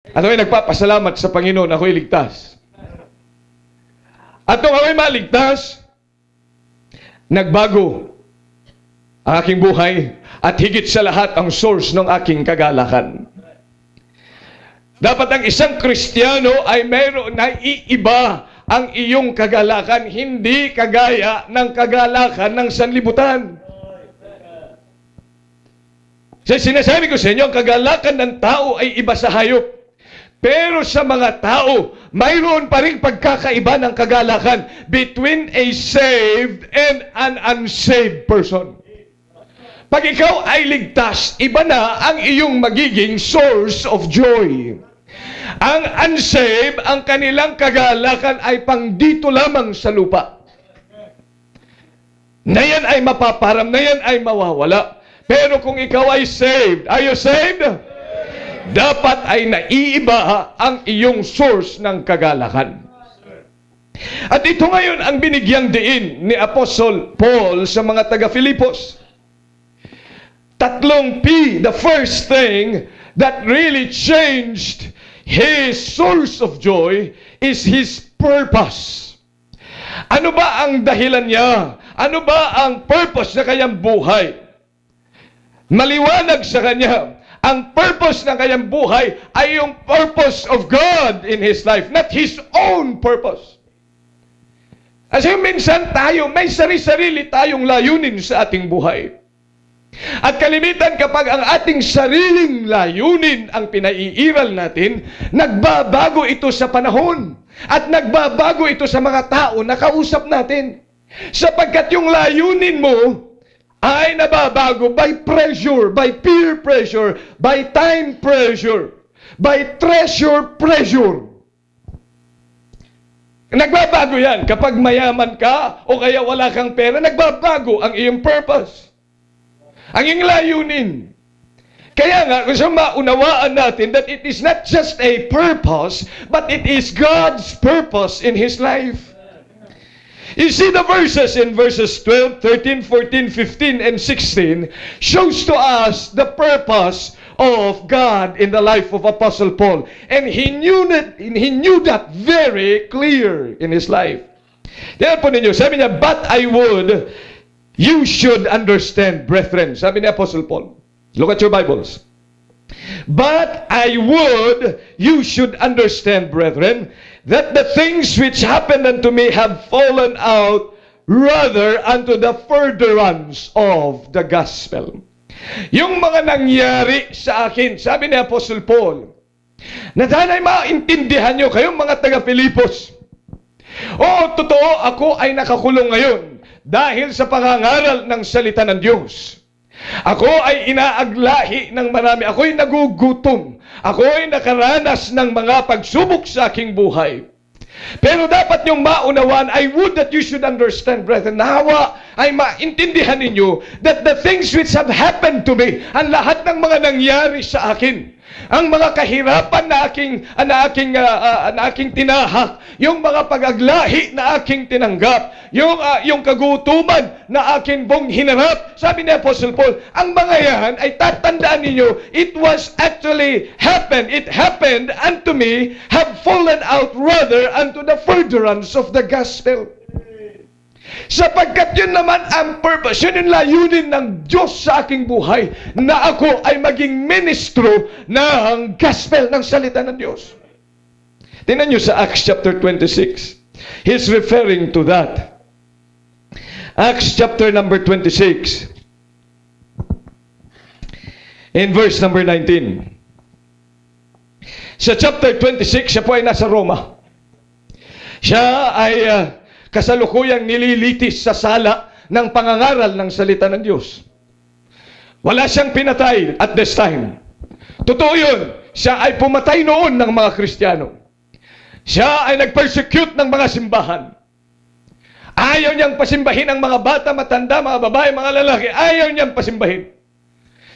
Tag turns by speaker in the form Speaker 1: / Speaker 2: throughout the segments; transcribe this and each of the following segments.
Speaker 1: At ako'y nagpapasalamat sa Panginoon, ako'y ligtas. At nung ako'y maligtas, nagbago ang aking buhay at higit sa lahat ang source ng aking kagalakan. Dapat ang isang Kristiyano ay mayroon na iiba ang iyong kagalakan, hindi kagaya ng kagalakan ng sanlibutan. So, sinasabi ko sa inyo, ang kagalakan ng tao ay iba sa hayop. Pero sa mga tao, mayroon pa rin pagkakaiba ng kagalakan between a saved and an unsaved person. Pag ikaw ay ligtas, iba na ang iyong magiging source of joy. Ang unsaved, ang kanilang kagalakan ay pang dito lamang sa lupa. Na yan ay mapaparam, na yan ay mawawala. Pero kung ikaw ay saved, are you saved? Dapat ay naiiba ang iyong source ng kagalakan. At ito ngayon ang binigyang diin ni Apostle Paul sa mga taga-Filipos. Tatlong P, the first thing that really changed his source of joy is his purpose. Ano ba ang dahilan niya? Ano ba ang purpose na kanyang buhay? Maliwanag sa kanya, ang purpose ng kanyang buhay ay yung purpose of God in his life, not his own purpose. Kasi minsan tayo, may sarili-sarili tayong layunin sa ating buhay. At kalimitan kapag ang ating sariling layunin ang pinaiiral natin, nagbabago ito sa panahon. At nagbabago ito sa mga tao na kausap natin. Sapagkat yung layunin mo ay nababago by pressure, by peer pressure, by time pressure, by treasure pressure. Nagbabago yan. Kapag mayaman ka o kaya wala kang pera, nagbabago ang iyong purpose. Ang iyong layunin. Kaya nga, kung maunawaan natin that it is not just a purpose, but it is God's purpose in His life. You see the verses in verses 12, 13, 14, 15, and 16 shows to us the purpose of God in the life of Apostle Paul. And he knew that very clear in his life. Diyan po ninyo, sabi niya, but I would, you should understand, brethren. Sabi ni Apostle Paul. Look at your Bibles. But I would, you should understand, brethren, that the things which happened unto me have fallen out rather unto the furtherance of the gospel. Yung mga nangyari sa akin, sabi ni Apostle Paul, na sana'y maintindihan nyo kayong mga taga-Filipos. Totoo, ako ay nakakulong ngayon dahil sa pangangaral ng salita ng Diyos. Ako ay inaaglahi ng marami. Ako'y nagugutom. Ako'y nakaranas ng mga pagsubok sa aking buhay. Pero dapat niyong maunawaan, I would that you should understand, brethren, nawa ay maintindihan ninyo that the things which have happened to me, ang lahat ng mga nangyari sa akin, ang mga kahirapan na aking tinahak, yung mga pag-aglahi na aking tinanggap, yung kagutuman na aking pong hinarap, sabi ni Apostle Paul, ang mga yan ay tatandaan ninyo, it was actually happened, it happened unto me, have fallen out rather unto the furtherance of the gospel. Sapagkat yun naman ang purpose, yun yung layunin ng Diyos sa aking buhay, na ako ay maging ministro ng gospel, ng salita ng Diyos. Tingnan nyo sa Acts chapter 26. He's referring to that. Acts chapter number 26. In verse number 19. Sa chapter 26, siya po ay nasa Roma. Siya ay kasalukuyang nililitis sa sala ng pangangaral ng salita ng Diyos. Wala siyang pinatay at this time. Totoo yun. Siya ay pumatay noon ng mga Kristiyano. Siya ay nag-persecute ng mga simbahan. Ayaw niyang pasimbahin ang mga bata, matanda, mga babae, mga lalaki. Ayaw niyang pasimbahin.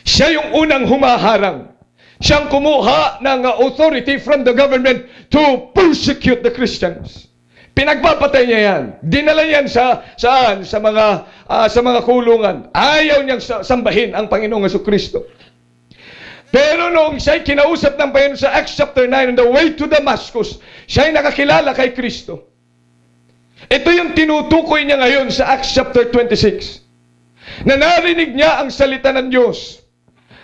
Speaker 1: Siya yung unang humaharang. Siyang kumuha ng authority from the government to persecute the Christians. Pinagpapatay niya yan. Dinala yan saan? Sa mga kulungan. Ayaw niyang sambahin ang Panginoong Jesucristo. Pero noong siya'y kinausap ng Panginoon sa Acts chapter 9 on the way to Damascus, siya'y nakakilala kay Kristo. Ito yung tinutukoy niya ngayon sa Acts chapter 26. Na narinig niya ang salita ng Diyos.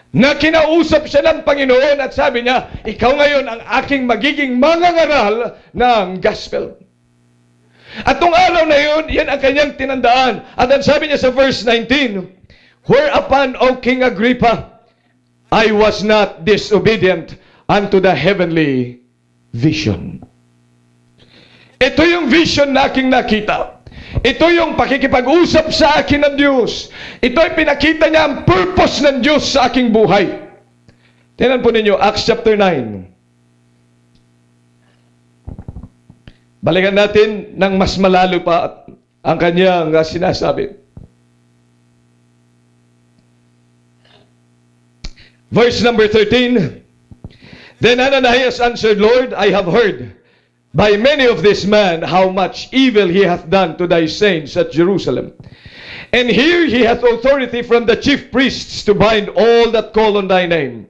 Speaker 1: Na kinausap siya ng Panginoon at sabi niya, ikaw ngayon ang aking magiging mangangaral ng gospel. At nung araw na yun, yan ang kanyang tinandaan. At ang sabi niya sa verse 19, whereupon, O King Agrippa, I was not disobedient unto the heavenly vision. Ito yung vision na aking nakita. Ito yung pakikipag-usap sa akin ng Diyos. Ito ay pinakita niya ang purpose ng Diyos sa aking buhay. Tingnan po ninyo, Acts chapter 9. Balikan natin ng mas malalo pa ang kanyang sinasabi. Verse number 13. Then Ananias answered, Lord, I have heard by many of this man how much evil he hath done to thy saints at Jerusalem. And here he hath authority from the chief priests to bind all that call on thy name.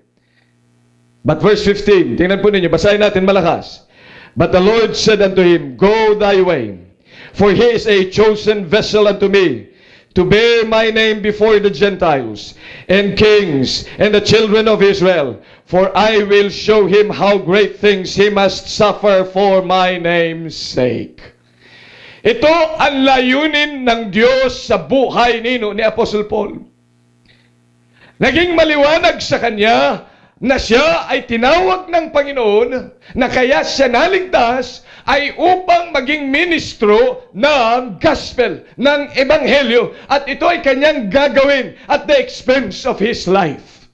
Speaker 1: But verse 15, tingnan po ninyo, basahin natin malakas. But the Lord said unto him, Go thy way, for he is a chosen vessel unto me, to bear my name before the Gentiles, and kings, and the children of Israel. For I will show him how great things he must suffer for my name's sake. Ito ang layunin ng Diyos sa buhay ni Apostle Paul. Naging maliwanag sa kanya na siya ay tinawag ng Panginoon na kaya siya naligtas ay upang maging ministro ng gospel, ng ebanghelyo, at ito ay kanyang gagawin at the expense of his life.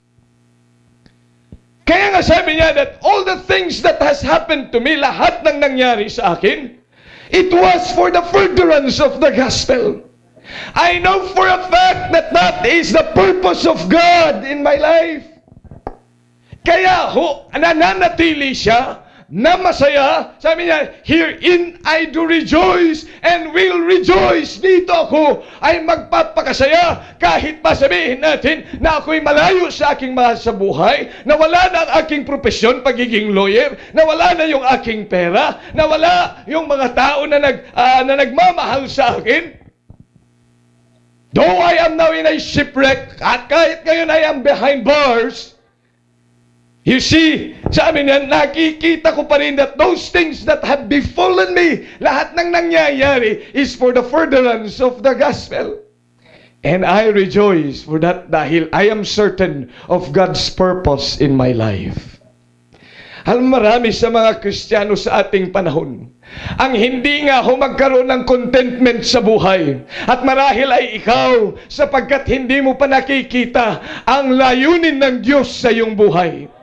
Speaker 1: Kaya nga sabi niya that all the things that has happened to me, lahat ng nangyari sa akin, it was for the furtherance of the gospel. I know for a fact that that is the purpose of God in my life. Kaya nananatili siya na masaya. Sabi niya, herein I do rejoice and will rejoice. Dito ako ay magpapakasaya kahit pa sabihin natin na ako'y malayo sa aking mahal sa buhay, na wala na ang aking profesyon, pagiging lawyer, na wala na yung aking pera, na wala yung mga tao na nagmamahal sa akin. Though I am now in a shipwreck, at kahit ngayon I am behind bars, you see, sabi niya, nakikita ko pa rin that those things that have befallen me, lahat ng nangyayari is for the furtherance of the gospel. And I rejoice for that dahil I am certain of God's purpose in my life. Alam, marami sa mga Kristiyano sa ating panahon ang hindi nga ho magkaroon ng contentment sa buhay. At marahil ay ikaw, sapagkat hindi mo pa nakikita ang layunin ng Diyos sa iyong buhay.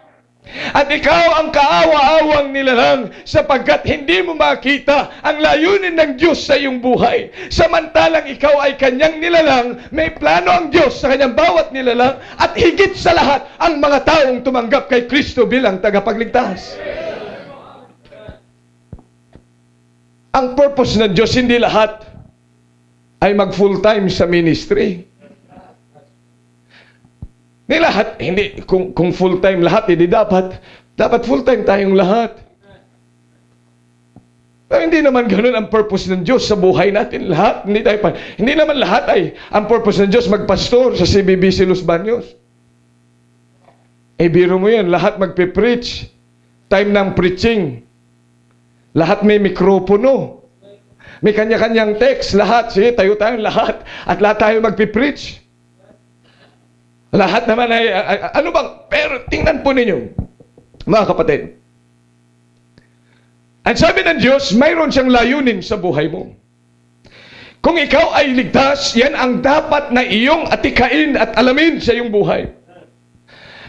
Speaker 1: At ikaw ang kaawa-awang nilalang sapagkat hindi mo makita ang layunin ng Diyos sa iyong buhay. Samantalang ikaw ay kanyang nilalang, may plano ang Diyos sa kanyang bawat nilalang, at higit sa lahat ang mga taong tumanggap kay Kristo bilang tagapagligtas. Ang purpose ng Diyos, hindi lahat ay mag full-time sa ministry. Hindi lahat, kung full-time lahat, hindi dapat full-time tayong lahat. Pero hindi naman ganun ang purpose ng Diyos sa buhay natin lahat. Hindi naman lahat ay ang purpose ng Diyos magpastor sa CBBC Los Baños. Biro mo yan, lahat magpe-preach. Time ng preaching. Lahat may mikropono. May kanya-kanyang text, lahat. Sige, tayo tayong lahat. At lahat tayo magpe-preach. Lahat naman ay, ano bang, pero tingnan po ninyo, mga kapatid. Ang sabi ng Diyos, mayroon siyang layunin sa buhay mo. Kung ikaw ay ligtas, yan ang dapat na iyong atikain at alamin sa iyong buhay.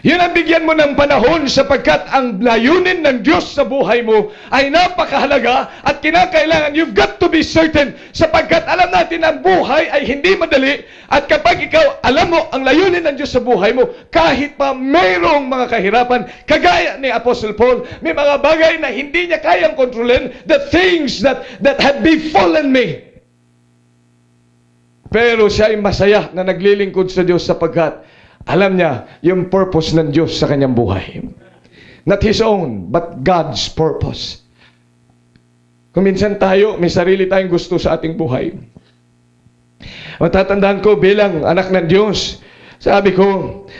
Speaker 1: Yun ang bigyan mo ng panahon sapagkat ang layunin ng Diyos sa buhay mo ay napakahalaga at kinakailangan. You've got to be certain sapagkat alam natin ang buhay ay hindi madali, at kapag ikaw alam mo ang layunin ng Diyos sa buhay mo, kahit pa mayroong mga kahirapan, kagaya ni Apostle Paul, may mga bagay na hindi niya kayang kontrolin, the things that have befallen me. Pero siya ay masaya na naglilingkod sa Diyos sapagkat Alam niya yung purpose ng Diyos sa kanyang buhay. Not his own, but God's purpose. Kung minsan tayo, may sarili tayong gusto sa ating buhay. Matatandaan ko bilang anak ng Diyos, sabi ko,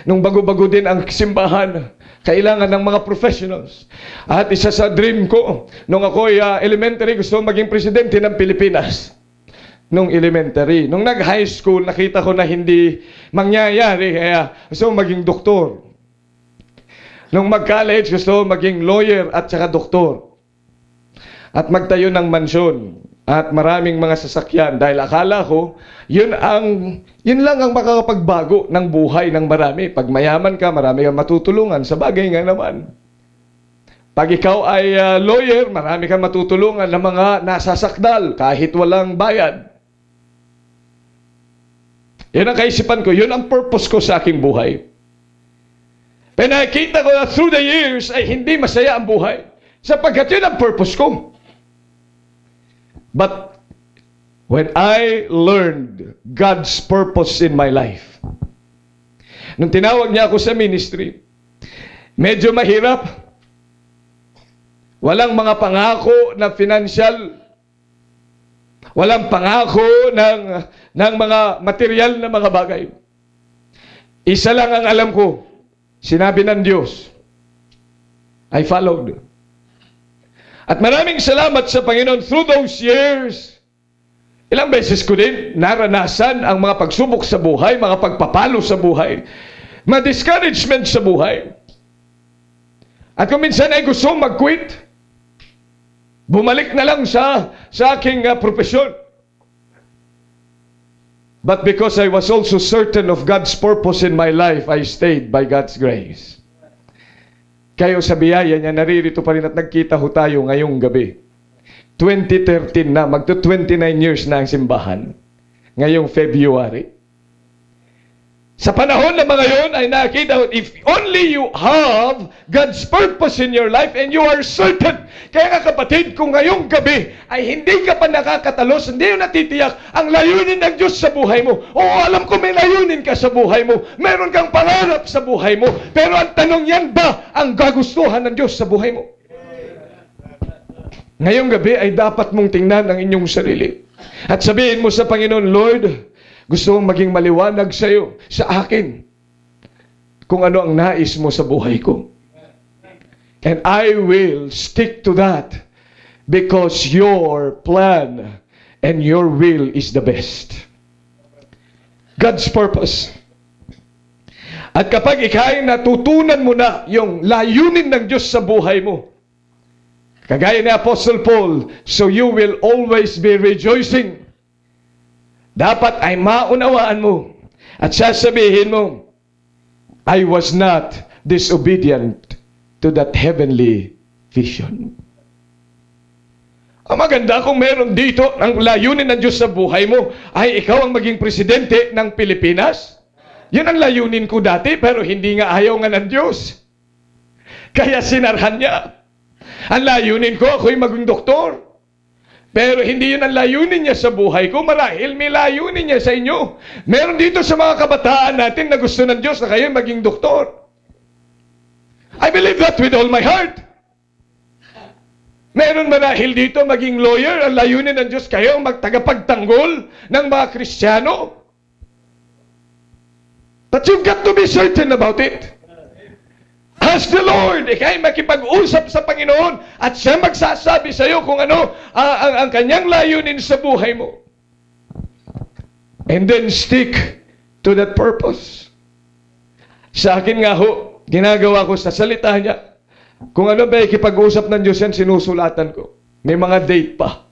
Speaker 1: nung bago-bago din ang simbahan, kailangan ng mga professionals. At isa sa dream ko, nung ako'y elementary, gusto maging presidente ng Pilipinas. Nung elementary. Nung nag-high school, nakita ko na hindi mangyayari, kaya gusto maging doktor. Nung mag-college, gusto maging lawyer at saka doktor. At magtayo ng mansyon at maraming mga sasakyan dahil akala ko, yun lang ang makakapagbago ng buhay ng marami. Pag mayaman ka, marami kang matutulungan. Sa bagay nga naman. Pag ikaw ay lawyer, marami kang matutulungan ng mga nasasakdal kahit walang bayad. Yun ang kaisipan ko. Yun ang purpose ko sa aking buhay. Pero nakikita ko na through the years ay hindi masaya ang buhay. Sapagkat yun ang purpose ko. But when I learned God's purpose in my life, nung tinawag niya ako sa ministry, medyo mahirap. Walang mga pangako na financial. Walang pangako ng mga material na mga bagay. Isa lang ang alam ko. Sinabi ng Diyos. I followed. At maraming salamat sa Panginoon through those years. Ilang beses ko din naranasan ang mga pagsubok sa buhay, mga pagpapalo sa buhay, mga discouragement sa buhay. At kung minsan ay gusto mag-quit, bumalik na lang sa aking profesyon. But because I was also certain of God's purpose in my life, I stayed by God's grace. Kayo sa biyaya niya, naririto pa rin at nagkita ho tayo ngayong gabi. 2013 na, magto-29 years na ang simbahan. Ngayong February. Sa panahon na mga yon ay nakita ko, if only you have God's purpose in your life and you are certain. Kaya nga kapatid, kung ngayong gabi ay hindi ka pa nakakatalos, hindi yung natitiyak ang layunin ng Diyos sa buhay mo. Oo, alam ko may layunin ka sa buhay mo. Meron kang pangarap sa buhay mo. Pero ang tanong yan ba ang gagustuhan ng Diyos sa buhay mo? Ngayong gabi ay dapat mong tingnan ang inyong sarili. At sabihin mo sa Panginoon, Lord, gusto mong maging maliwanag sa iyo, sa akin, kung ano ang nais mo sa buhay ko. And I will stick to that because your plan and your will is the best. God's purpose. At kapag ikay natutunan mo na yung layunin ng Diyos sa buhay mo, kagaya ni Apostle Paul, so you will always be rejoicing. Dapat ay maunawaan mo at sasabihin mo, I was not disobedient to that heavenly vision. Ang maganda kung meron dito ang layunin ng Diyos sa buhay mo ay ikaw ang maging presidente ng Pilipinas. Yun ang layunin ko dati pero hindi nga ayaw nga ng Diyos. Kaya sinarhan niya. Ang layunin ko, ako'y maging doktor. Pero hindi yun ang layunin niya sa buhay ko. Marahil may layunin niya sa inyo. Meron dito sa mga kabataan natin na gusto ng Diyos na kayo maging doktor. I believe that with all my heart. Meron marahil dito maging lawyer. Ang layunin ng Diyos kayo magtagapagtanggol ng mga Kristiyano. But you've got to be certain about it. Ask the Lord, ikay makipag-usap sa Panginoon at siya magsasabi sa iyo kung ano ang kanyang layunin sa buhay mo. And then stick to that purpose. Sa akin nga ho, ginagawa ko sa salita niya. Kung ano ba ikipag-usap ng Diyos yan, sinusulatan ko. May mga date pa.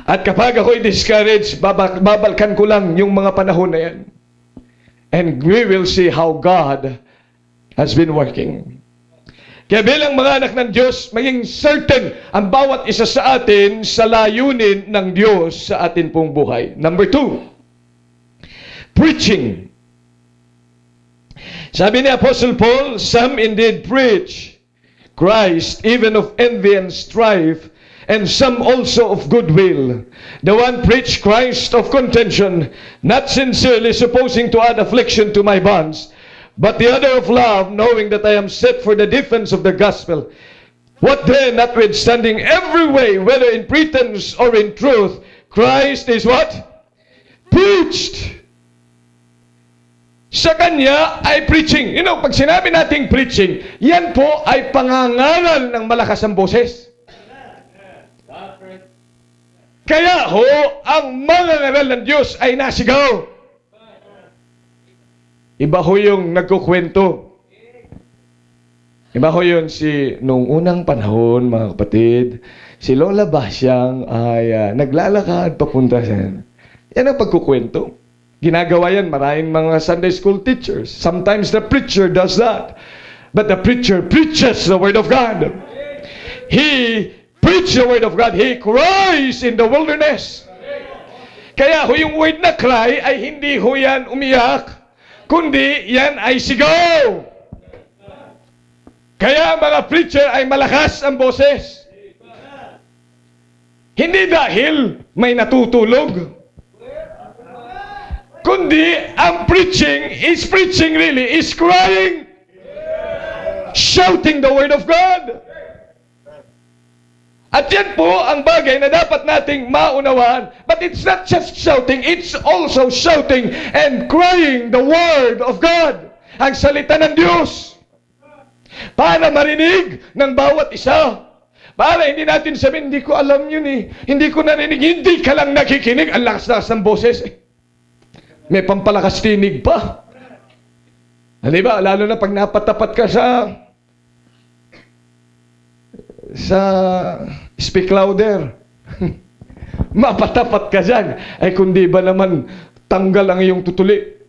Speaker 1: At kapag ako'y discouraged, babalkan ko lang yung mga panahon na yan. And we will see how God has been working. Kaya bilang mga anak ng Diyos, maging certain ang bawat isa sa atin sa layunin ng Diyos sa atin pong buhay. Number 2, preaching. Sabi ni Apostle Paul, some indeed preach Christ even of envy and strife and some also of goodwill. The one preached Christ of contention, not sincerely supposing to add affliction to my bonds, but the other of love, knowing that I am set for the defense of the gospel. What then, notwithstanding every way, whether in pretense or in truth, Christ is what? Preached. Sa Kanya ay preaching. You know, pag sinabi nating preaching, yan po ay pangangaral ng malakas ang boses. Kaya ho, ang mga ngaral ng Diyos ay nasigaw. Iba ho yung nagkukwento. Iba ho yun nung unang panahon, mga kapatid, si Lola Basyang ay naglalakad papunta sa yan ang pagkukwento. Ginagawa yan maraming mga Sunday school teachers. Sometimes the preacher does that. But the preacher preaches the Word of God. He preaches the Word of God. He cries in the wilderness. Kaya ho yung word na cry ay hindi ho yan umiyak, kundi yan ay sigaw. Kaya mga preacher ay malakas ang boses. Hindi dahil may natutulog, kundi ang preaching really is crying, shouting the Word of God. At yan po ang bagay na dapat nating maunawaan. But it's not just shouting, it's also shouting and crying the Word of God. Ang salita ng Diyos. Para marinig ng bawat isa. Para hindi natin sabihin, hindi ko alam yun eh. Hindi ko narinig. Hindi ka lang nakikinig. Ang lakas-lakas ng boses eh. May pampalakas tinig pa. Diba? Lalo na pag napatapat ka sa speak louder. Mapatapat ka dyan. Ay kundi ba naman tanggal ang iyong tutuli.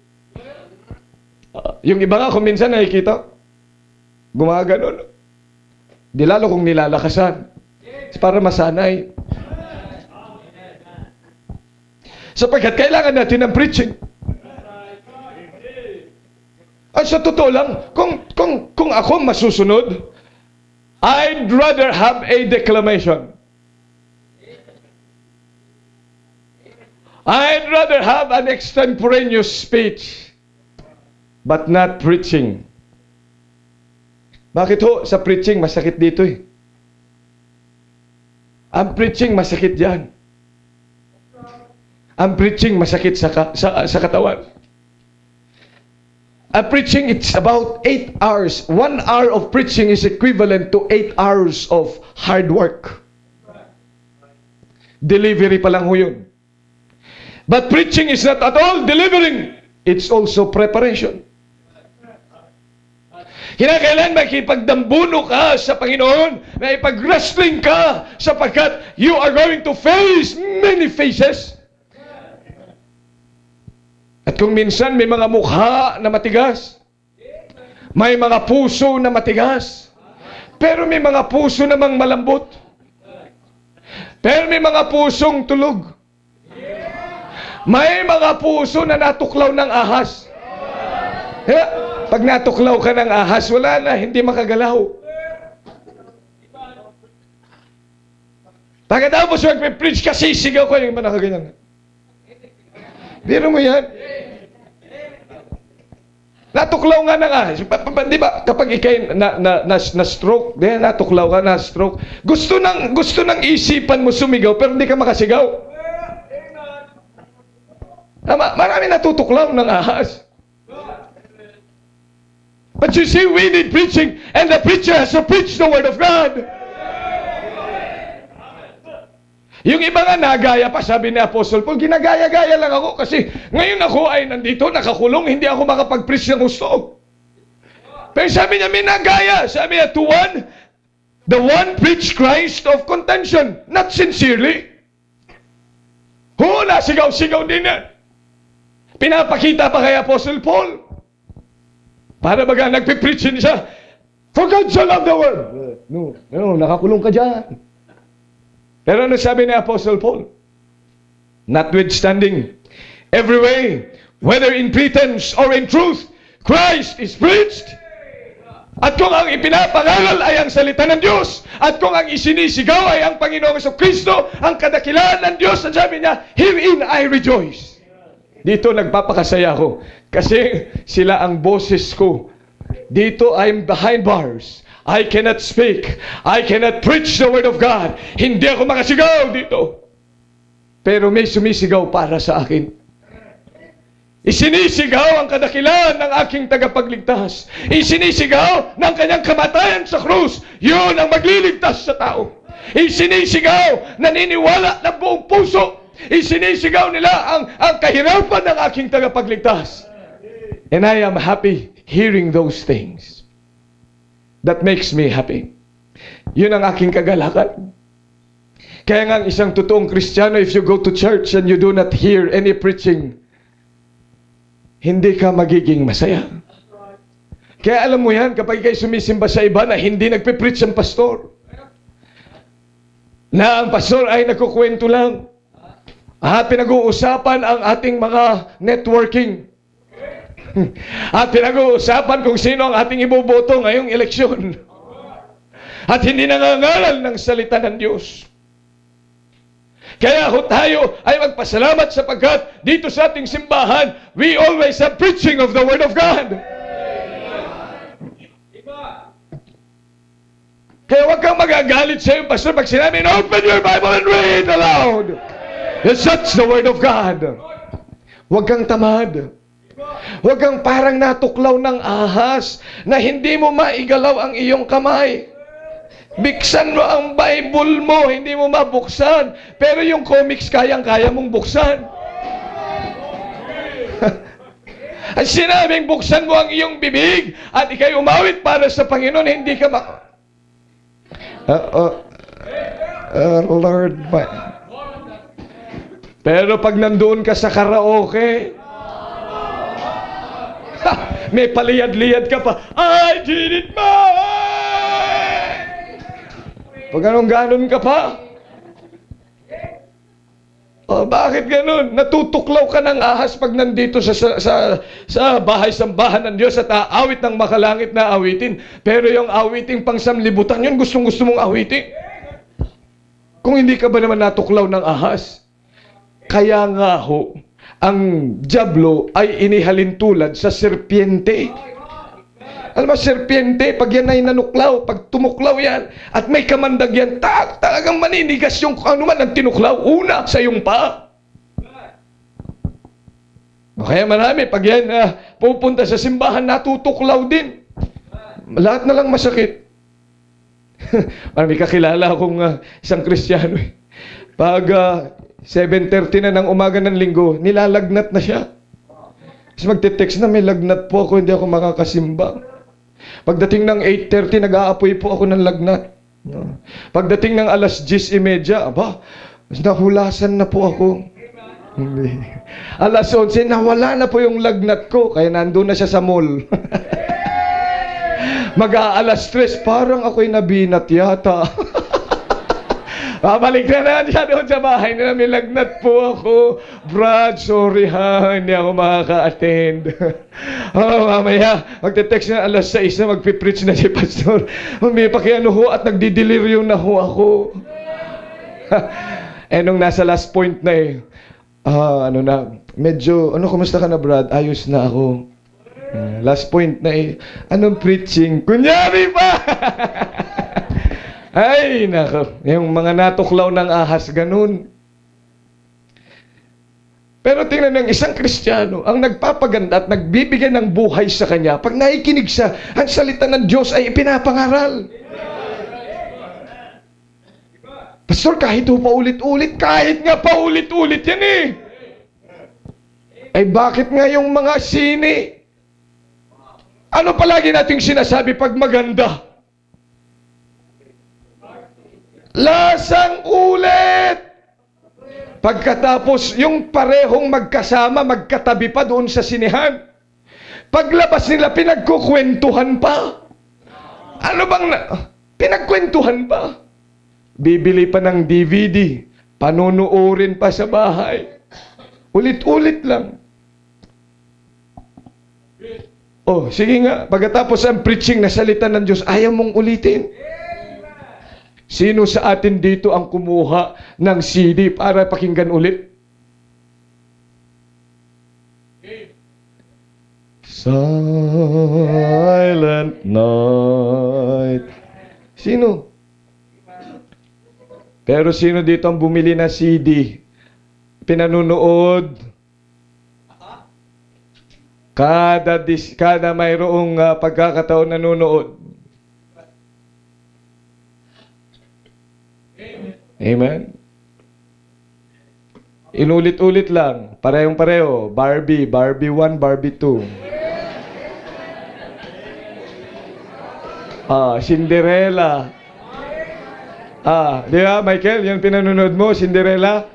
Speaker 1: Yung iba nga kung minsan nakikita, gumaganon. Di lalo kung nilalakasan. Para masanay. Sapagkat kailangan natin ng preaching. At sa totoo lang, kung ako masusunod, I'd rather have a declamation. I'd rather have an extemporaneous speech, but not preaching. Bakit ho? Sa preaching, masakit dito eh. Ang preaching, masakit yan. Ang preaching, masakit sa katawan. Ang preaching, it's about 8 hours. 1 hour of preaching is equivalent to 8 hours of hard work. Delivery pa lang ho yun. But preaching is not at all delivering. It's also preparation. Kinakailan makipagdambuno ka sa Panginoon, makipag-wrestling ka sapagkat you are going to face many faces. At kung minsan may mga mukha na matigas, may mga puso na matigas, pero may mga puso namang malambot, pero may mga pusong tulog, may mga puso na natuklaw ng ahas. Pag natuklaw ka ng ahas, wala na, hindi makagalaw. Pagkatapos mag-preach ka, sisigaw ko yung iba nakaganyan. Biro mo yan? Natuklaw nga ng ahas. Di ba, kapag ikay na-stroke, natuklaw ka, na-stroke, gusto ng isipan mo sumigaw, pero hindi ka makasigaw. Marami natutuklaw ng ahas. But you see, we need preaching, and the preacher has to preach the Word of God. Yung iba nga nagaya pa, sabi ni Apostle Paul, ginagaya-gaya lang ako kasi ngayon ako ay nandito, nakakulong, hindi ako makapag-preach ng gusto. Pero sabi niya, may nagaya. Sabi niya, the one preached Christ of contention, not sincerely. Nasigaw-sigaw din yan. Pinapakita pa kay Apostle Paul. Para baga nagpipreach siya, for God so loved the world. No, nakakulong ka dyan. Pero ano sabi ni Apostle Paul? Notwithstanding every way, whether in pretense or in truth, Christ is preached. At kung ang ipinapangaral ay ang salita ng Diyos, at kung ang isinisigaw ay ang Panginoong Kristo, ang kadakilaan ng Diyos, ang sabi niya, herein I rejoice. Dito nagpapakasaya ko, kasi sila ang boses ko. Dito I'm behind bars. I cannot speak. I cannot preach the word of God. Hindi ako makasigaw dito. Pero may sumisigaw para sa akin. Isinisigaw ang kadakilaan ng aking tagapagligtas. Isinisigaw ng kanyang kamatayan sa krus. Yun ang magliligtas sa tao. Isinisigaw, naniniwala ng buong puso. Isinisigaw nila ang kahirapan ng aking tagapagligtas. And I am happy hearing those things. That makes me happy. Yun ang aking kagalakan. Kaya nga ang isang totoong Kristiyano, if you go to church and you do not hear any preaching, hindi ka magiging masaya. Kaya alam mo yan, kapag kayo sumisimba sa iba na hindi nagpipreach ang pastor, na ang pastor ay nagkukwento lang, at pinag-uusapan ang ating mga networking, at pinag-uusapan kung sino ang ating iboboto ngayong eleksyon, at hindi nangangaral ng salita ng Diyos. Kaya tayo ay magpasalamat sapagkat dito sa ating simbahan, we always have preaching of the Word of God. Kaya huwag kang magagalit sa iyong pastor pag sinabi, open your Bible and read aloud. Yes, that's the Word of God. Huwag kang tamad. Huwag kang parang natuklaw ng ahas na hindi mo maigalaw ang iyong kamay. Biksan mo ang Bible mo, hindi mo mabuksan. Pero yung comics, kayang-kaya mong buksan. At sinabing buksan mo ang iyong bibig at ikay umawit para sa Panginoon, hindi ka Lord, pero pag nandoon ka sa karaoke, may paliyad-liyad ka pa, I did it, man! Pag ganon ka pa. Bakit ganon? Natutuklaw ka ng ahas pag nandito sa bahay-sambahan ng Diyos at aawit ng makalangit na awitin. Pero yung awiting pangsamlibutan, yun gustong-gusto mong awitin. Kung hindi ka ba naman natuklaw ng ahas? Kaya nga ho, ang dyablo ay inihalin tulad sa serpiente. Alam mo, serpiente, pag yan ay nanuklaw, pag tumuklaw yan, at may kamandag yan, talagang maninigas yung ano man ang tinuklaw, una sa iyong paa. Kaya marami, pag yan pupunta sa simbahan, natutuklaw din. Lahat na lang masakit. Marami kakilala akong isang Kristiyano. Pag 7:30 na ng umaga ng linggo, nilalagnat na siya. Tapos magte-text na, may lagnat po ako, hindi ako makakasimba. Pagdating ng 8:30, nag-aapoy po ako ng lagnat. Pagdating ng 10:30, nahulasan na po ako. 11:00, nawala na po yung lagnat ko, kaya nandun na siya sa mall. Mag-3:00, parang ako'y nabinat yata. Babalik na naman siya doon sa bahay na may lagnat po ako. Brad, sorry ha, hindi ako makaka-attend. Mamaya, magte-text na 6:00 na, magpipreach na si Pastor. May pakiano ho at nagdideliryo na ho ako. Nung nasa last point na medyo, kumusta ka na Brad? Ayos na ako. Last point na anong preaching? Kunyari pa! Ay, nako. Yung mga natuklaw ng ahas, ganun. Pero tingnan ng isang Kristiyano, ang nagpapaganda at nagbibigay ng buhay sa kanya, pag nakikinig siya, ang salita ng Diyos ay ipinapangaral. Pastor, kahit paulit-ulit, kahit nga paulit-ulit yan Ay bakit nga yung mga sini? Ano palagi nating sinasabi pag maganda? Lasang ulit! Pagkatapos, yung parehong magkasama, magkatabi pa doon sa sinihan. Paglabas nila, pinagkukwentuhan pa. Ano bang pinagkwentuhan pa? Bibili pa ng DVD, panunuorin pa sa bahay. Ulit-ulit lang. Oh, sige nga, pagkatapos ang preaching na salita ng Diyos, ayaw mong ulitin. Sino sa atin dito ang kumuha ng CD para pakinggan ulit? Silent night. Sino? Pero sino dito ang bumili na CD? Pinanunood? Kada mayroong pagkakataon nanonood. Amen? Inulit-ulit lang. Parehong-pareho. Barbie 1, Barbie 2. Cinderella. Di ba, Michael? Yung pinanonood mo, Cinderella?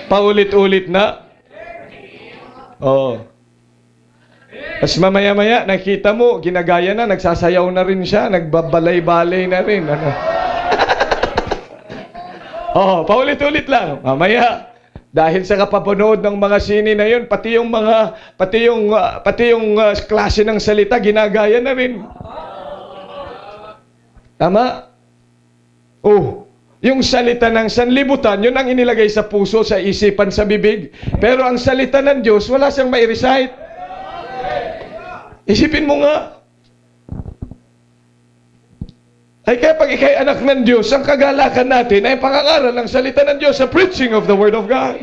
Speaker 1: Paulit-ulit na. Tapos mamaya-maya, nakita mo, ginagaya na, nagsasayaw na rin siya, nagbabalay-balay na rin. Ano? Paulit-ulit lang. Mamaya, dahil sa kapapanood ng mga sine na yun, pati yung klase ng salita, ginagaya na rin. Tama? Yung salita ng sanlibutan, yun ang inilagay sa puso, sa isipan, sa bibig. Pero ang salita ng Diyos, wala siyang mai-recite. Isipin mo nga. Ay kaya pag ikay anak ng Diyos, ang kagalakan natin ay pangangaral ng salita ng Diyos sa preaching of the Word of God.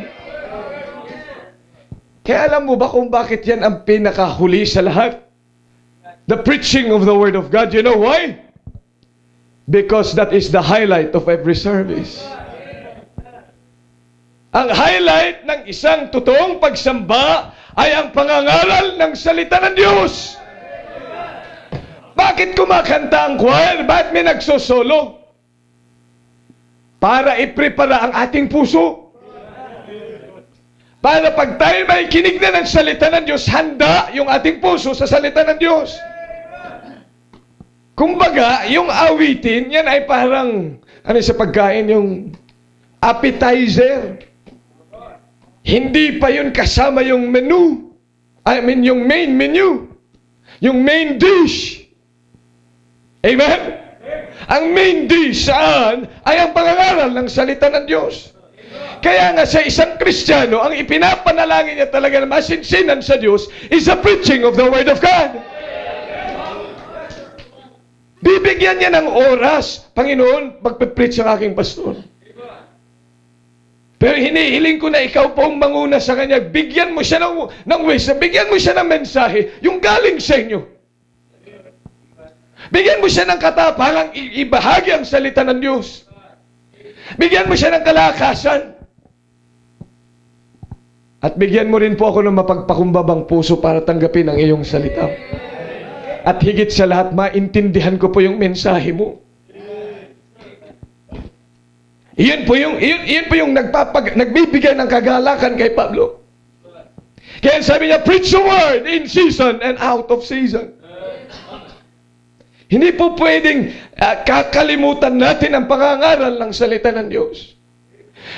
Speaker 1: Kaya alam mo ba kung bakit yan ang pinakahuli sa lahat? The preaching of the Word of God. You know why? Because that is the highlight of every service. Ang highlight ng isang totoong pagsamba ay ang pangangaral ng salita ng Diyos. Bakit kumakanta ang choir? Bakit may nagsosolo? Para iprepara ang ating puso. Para pag tayo may kinig na ng salita ng Diyos, handa yung ating puso sa salita ng Diyos. Kumbaga, yung awitin, yan ay parang, sa pagkain, yung appetizer. Hindi pa yun kasama yung menu. Yung main menu. Yung main dish. Amen? Ang main dish saan ay ang pangangaral ng salita ng Diyos. Kaya nga sa isang Kristiyano, ang ipinapanalangin niya talaga na masinsinan sa Diyos is the preaching of the Word of God. Bibigyan niya ng oras, Panginoon, magpe-preach ang aking pastor. Pero hinihiling ko na ikaw pong manguna sa kanya. Bigyan mo siya ng wisdom, bigyan mo siya ng mensahe, yung galing sa inyo. Bigyan mo siya ng katapangang ibahagi ang salita ng Diyos. Bigyan mo siya ng kalakasan. At bigyan mo rin po ako ng mapagpakumbabang puso para tanggapin ang iyong salita. At higit sa lahat, maintindihan ko po yung mensahe mo. Iyon po yung nagbibigay ng kagalakan kay Pablo. Kaya sabi niya, preach the word in season and out of season. Hindi po pwedeng kakalimutan natin ang pangangaral ng salita ng Diyos.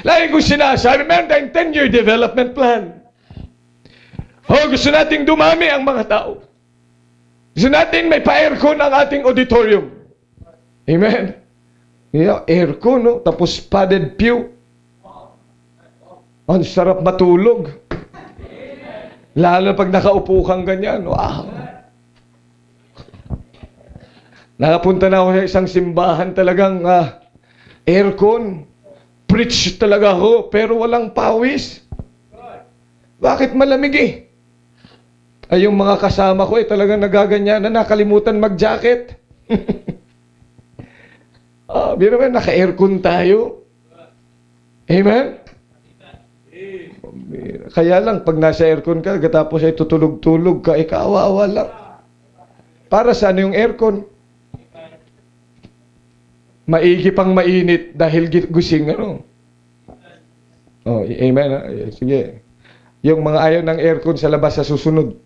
Speaker 1: Lagi ko sinasabi, meron tayong 10-year development plan. Gusto nating dumami ang mga tao. Gusto natin may pa-aircon ang ating auditorium. Amen? Aircon, no? Tapos padded pew. Ang sarap matulog. Lalo pag nakaupo kang ganyan. Wow. Nakapunta na ako sa isang simbahan talagang aircon. Preach talaga ako, pero walang pawis. Bakit malamig eh? Ay, yung mga kasama ko talagang nagaganyan na nakalimutan mag-jacket. Biro ba, naka-aircon tayo. Amen? Kaya lang, pag nasa aircon ka, katapos ay tutulog-tulog ka, ikawa-awa lang. Para saan yung aircon? Maigi pang mainit dahil gusing, amen. Sige. Yung mga ayaw ng aircon sa labas sa susunod.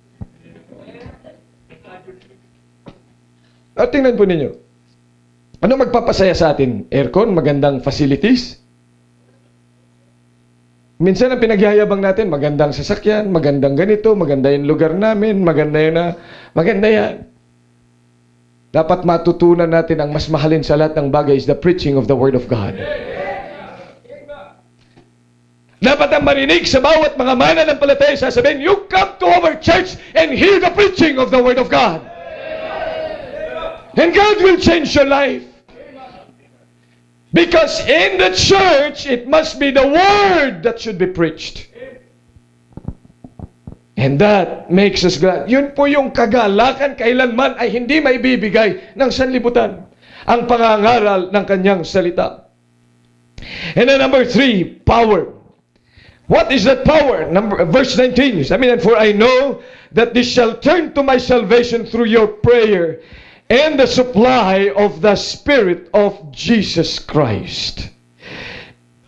Speaker 1: Tingnan po ninyo. Ano magpapasaya sa atin? Aircon, magandang facilities? Minsan ang pinagyayabang natin, magandang sasakyan, magandang ganito, maganda yung lugar namin, maganda yan. Dapat matutunan natin ang mas mahalin sa lahat ng bagay is the preaching of the Word of God. Dapat ang marinig sa bawat mga mananampalataya, sasabihin, you come to our church and hear the preaching of the Word of God. And God will change your life. Because in the church, it must be the Word that should be preached. And that makes us glad. Yun po yung kagalakan kailanman ay hindi maibibigay ng sanlibutan. Ang pangangaral ng kanyang salita. And then number 3, power. What is that power? Verse 19. Sabi niyan, for I know that this shall turn to my salvation through your prayer and the supply of the Spirit of Jesus Christ.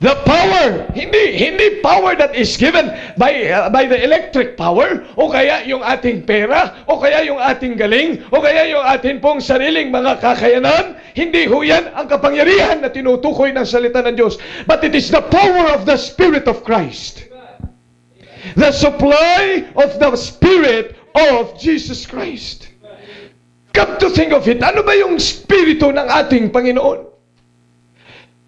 Speaker 1: The power, hindi power that is given by the electric power, o kaya yung ating pera, o kaya yung ating galing, o kaya yung ating pong sariling mga kakayanan. Hindi ho yan ang kapangyarihan na tinutukoy ng salita ng Diyos. But it is the power of the Spirit of Christ. The supply of the Spirit of Jesus Christ. Come to think of it, ano ba yung Spirito ng ating Panginoon?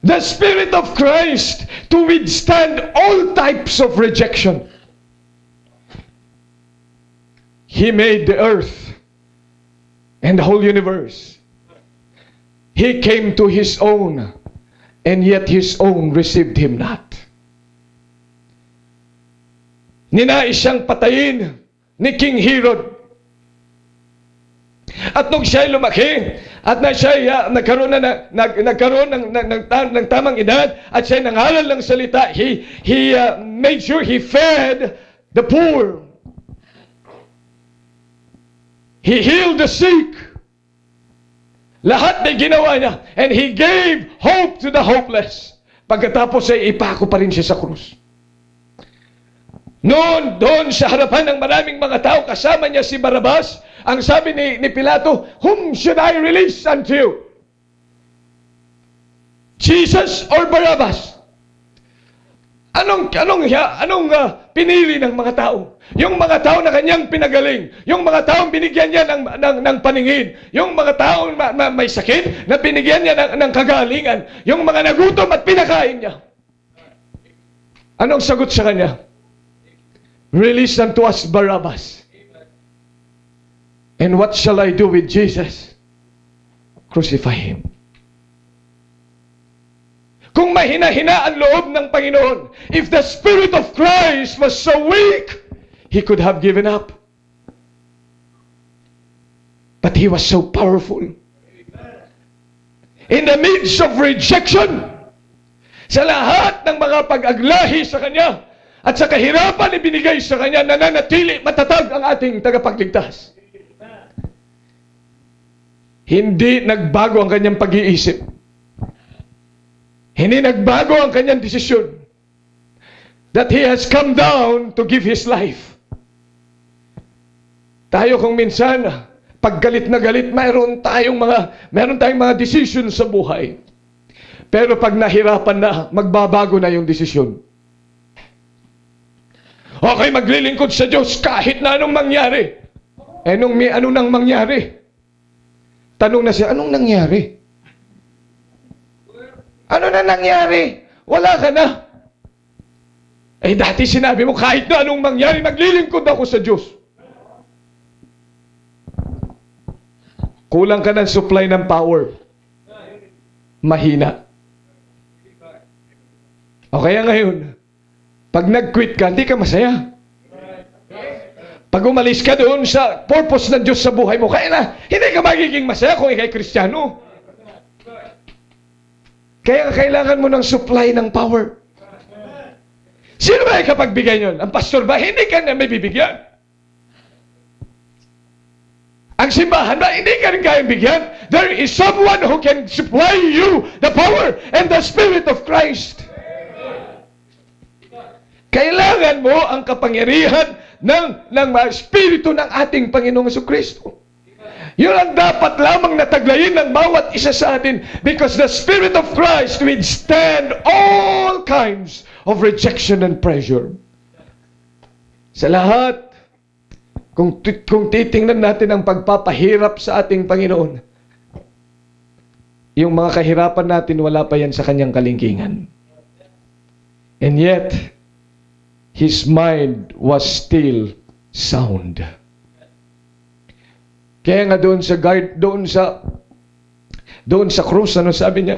Speaker 1: The Spirit of Christ to withstand all types of rejection. He made the earth and the whole universe. He came to His own, and yet His own received Him not. Ninais siyang patayin ni King Herod. At nung siya'y lumaki, at na siya nagkaroon ng tamang edad, at siya'y nangaral ng salita, he made sure he fed the poor. He healed the sick. Lahat na ginawa niya. And he gave hope to the hopeless. Pagkatapos ay ipako pa rin siya sa krus. Noon, doon sa harapan ng maraming mga tao, kasama niya si Barabas, ang sabi ni Pilato, whom should I release unto you? Jesus or Barabbas? Anong pinili ng mga tao? Yung mga tao na kanyang pinagaling, yung mga taong binigyan niya ng paningin, yung mga taong may sakit na binigyan niya ng kagalingan, yung mga nagutom at pinakain niya. Anong sagot sa kanya? Release unto us Barabbas. And what shall I do with Jesus? Crucify Him. Kung mahina-hina ang loob ng Panginoon, if the Spirit of Christ was so weak, He could have given up. But He was so powerful. In the midst of rejection, sa lahat ng mga pag-aglahi sa Kanya, at sa kahirapan ibinigay sa Kanya, nananatili matatag ang ating tagapagligtas. Hindi nagbago ang kanyang pag-iisip. Hindi nagbago ang kanyang desisyon. That He has come down to give His life. Tayo kung minsan, pag galit na galit, meron tayong mga decision sa buhay. Pero pag nahirapan na, magbabago na yung desisyon. Okay, maglilingkod sa Diyos kahit na anong mangyari. Ano nang mangyari? Tanong na siya, anong nangyari? Ano na nangyari? Wala ka na. Eh dati sinabi mo, kahit na anong mangyari, maglilingkod ako sa Diyos. Kulang ka ng supply ng power. Mahina. O kaya ngayon, pag nag-quit ka, hindi ka masaya. Pag umalis ka doon sa purpose ng Diyos sa buhay mo, kaya na, hindi ka magiging masaya kung ikay Kristiyano. Kaya kailangan mo ng supply ng power. Sino ba ikapagbigay nyon? Ang pastor ba? Hindi ka na may bibigyan. Ang simbahan ba? Hindi ka rin kayang bigyan. There is someone who can supply you the power and the Spirit of Christ. Kailangan mo ang kapangyarihan ng Espiritu ng ating Panginoong Jesucristo. Yun ang dapat lamang nataglayin ng bawat isa sa atin, because the Spirit of Christ withstand all kinds of rejection and pressure. Sa lahat, kung titingnan natin ang pagpapahirap sa ating Panginoon, yung mga kahirapan natin, wala pa yan sa kanyang kalingkingan. And yet, his mind was still sound. Kaya nga doon sa krus, ano sabi niya?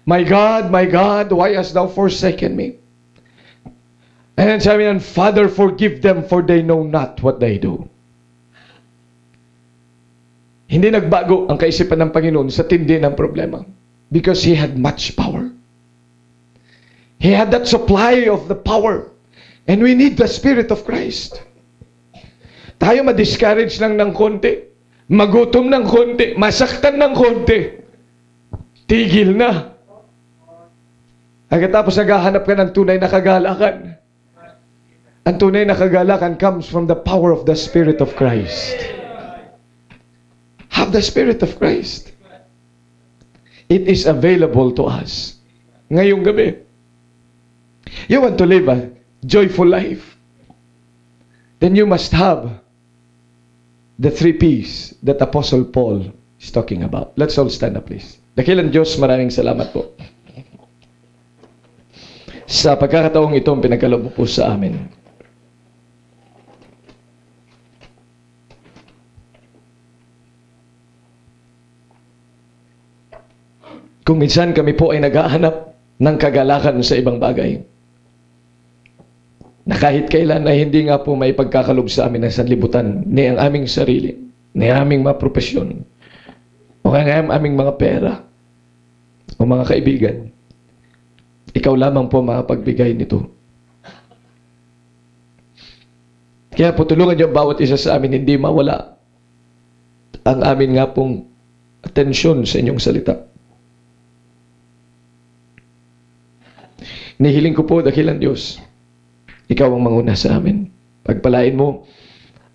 Speaker 1: My God, why hast thou forsaken me? And then sabi niya, Father, forgive them for they know not what they do. Hindi nagbago ang kaisipan ng Panginoon sa tindi ng problema. Because He had much power. He had that supply of the power. And we need the Spirit of Christ. Tayo ma-discourage lang ng konti. Magutom ng konti. Masaktan ng konti. Tigil na. Pagkatapos naghahanap ka ng tunay na kagalakan. Ang tunay na kagalakan comes from the power of the Spirit of Christ. Have the Spirit of Christ. It is available to us. Ngayong gabi. You want to live a joyful life? Then you must have the 3 P's that Apostle Paul is talking about. Let's all stand up, please. Dakilang Diyos, maraming salamat po. Sa pagkakataong ito, ang pinagkaloob po sa amin. Kung minsan kami po ay naghahanap ng kagalakan sa ibang bagay, na kahit kailan ay hindi nga po may pagkakalob sa amin ng sanlibutan ni ang aming sarili, ni aming mga propesyon, o ang aming mga pera, o mga kaibigan, ikaw lamang po makapagbigay nito. Kaya po tulungan niyo bawat isa sa amin hindi mawala ang amin nga pong atensyon sa inyong salita. Nihiling ko po, dakilang Diyos, ikaw ang manguna sa amin. Pagpalain mo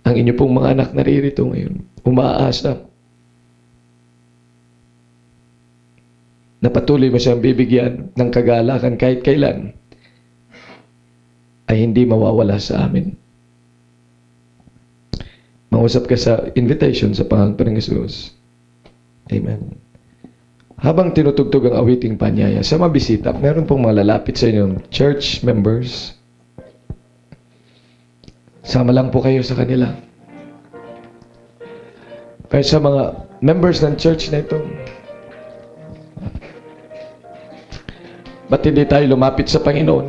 Speaker 1: ang inyo pong mga anak naririto ngayon. Umaasa na patuloy mo siyang bibigyan ng kagalakan kahit kailan ay hindi mawawala sa amin. Mangusap ka sa invitation sa pangalan ng Jesus. Amen. Habang tinutugtog ang awiting panyaya, sa mabisita, meron pong mga lalapit sa inyong church members. Sama lang po kayo sa kanila. Kaya sa mga members ng church na ito, ba't hindi tayo lumapit sa Panginoon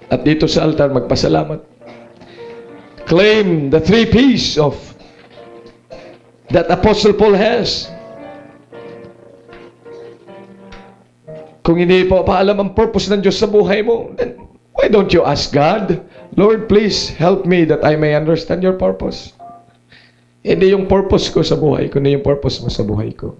Speaker 1: at dito sa altar magpasalamat? Claim the 3 P's of that Apostle Paul has. Kung hindi po paalam ang purpose ng Diyos sa buhay mo, then why don't you ask God, Lord, please help me that I may understand your purpose. Hindi yung purpose ko sa buhay, kundi yung purpose mo sa buhay ko.